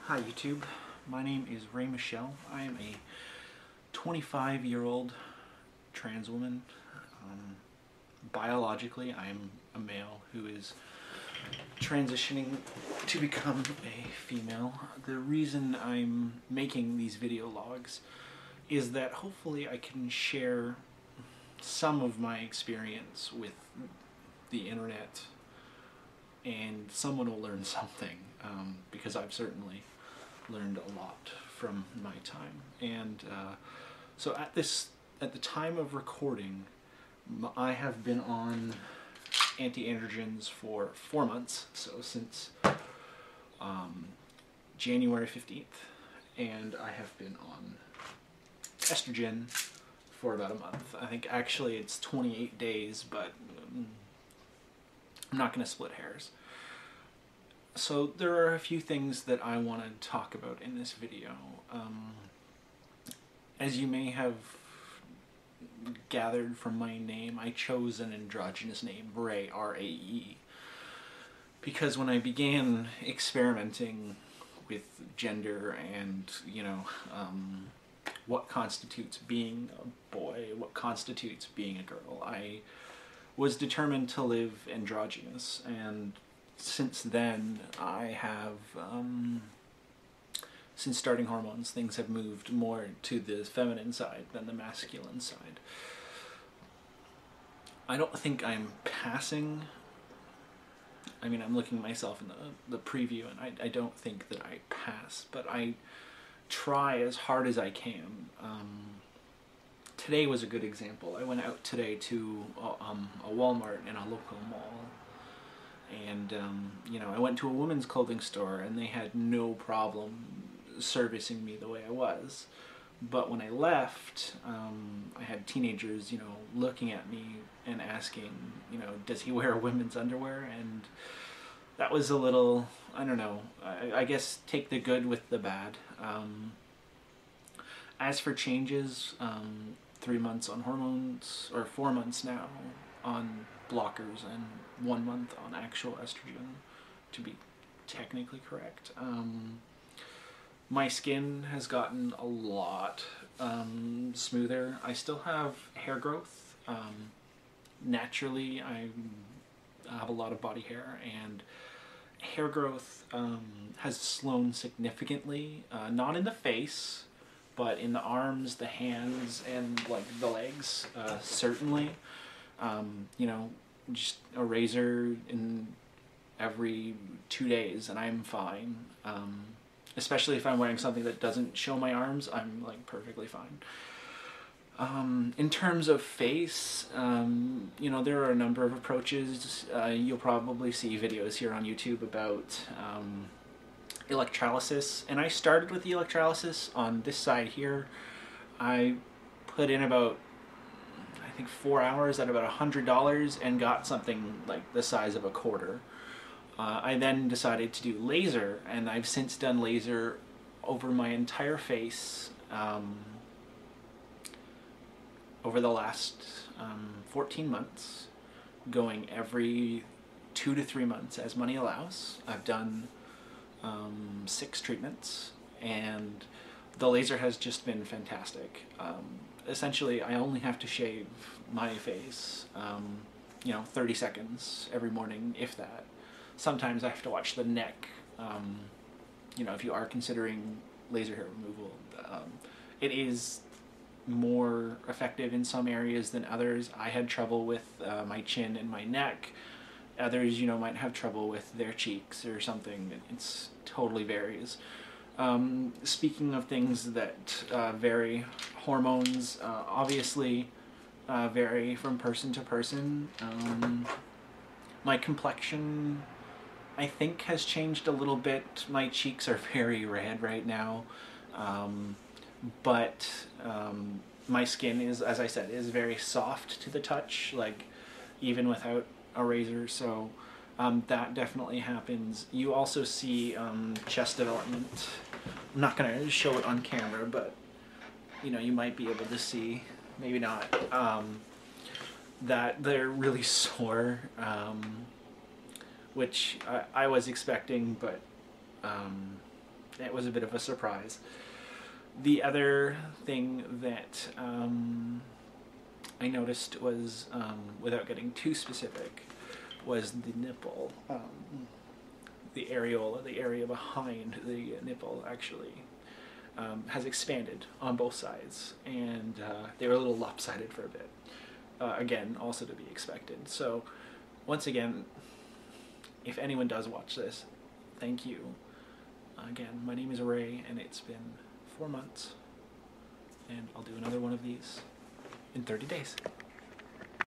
Hi YouTube, my name is Ray Michelle. I am a 25-year-old trans woman. Biologically, I am a male who is transitioning to become a female. The reason I'm making these video logs is that hopefully I can share some of my experience with the internet and someone will learn something, because I've certainly learned a lot from my time. And so at the time of recording, I have been on anti-androgens for 4 months, so since January 15th, and I have been on estrogen for about a month. I think actually it's 28 days, but I'm not going to split hairs. So there are a few things that I want to talk about in this video. As you may have gathered from my name, I chose an androgynous name, Ray, R-A-E, because when I began experimenting with gender and, what constitutes being a boy, what constitutes being a girl, I was determined to live androgynous, and since then I have, since starting hormones, things have moved more to the feminine side than the masculine side. I don't think I'm passing. I mean, I'm looking at myself in the preview, and I don't think that I pass, but I try as hard as I can. Today was a good example. I went out today to a Walmart in a local mall, and I went to a women's clothing store and they had no problem servicing me the way I was. But when I left, I had teenagers, looking at me and asking, does he wear women's underwear? And that was a little, I don't know, I guess take the good with the bad. As for changes, 3 months on hormones, or 4 months now on blockers, and 1 month on actual estrogen, to be technically correct. My skin has gotten a lot smoother. I still have hair growth. Naturally, I have a lot of body hair, and hair growth has slowed significantly, not in the face, but in the arms, the hands, and like the legs, certainly. Just a razor in every 2 days and I'm fine. Especially if I'm wearing something that doesn't show my arms, I'm like perfectly fine. In terms of face, there are a number of approaches. You'll probably see videos here on YouTube about electrolysis, and I started with the electrolysis on this side here. I put in about, I think, 4 hours at about $100 and got something like the size of a quarter. I then decided to do laser, and I've since done laser over my entire face over the last 14 months, going every 2 to 3 months as money allows. I've done 6 treatments, and the laser has just been fantastic. Essentially, I only have to shave my face, 30 seconds every morning, if that. Sometimes I have to watch the neck, if you are considering laser hair removal. It is more effective in some areas than others. I had trouble with my chin and my neck. Others, might have trouble with their cheeks or something. It's totally varies. Speaking of things that vary, hormones obviously vary from person to person. My complexion, I think, has changed a little bit. My cheeks are very red right now, but my skin is, as I said, is very soft to the touch, like even without a razor, so that definitely happens. You also see chest development. I'm not going to show it on camera, but you might be able to see, maybe not, that they're really sore, which I was expecting, but it was a bit of a surprise. The other thing that I noticed was, without getting too specific, was the nipple. The areola, the area behind the nipple, actually has expanded on both sides, and they were a little lopsided for a bit. Again, also to be expected. So, once again, if anyone does watch this, thank you. Again, my name is Ray, and it's been 4 months, and I'll do another one of these in 30 days.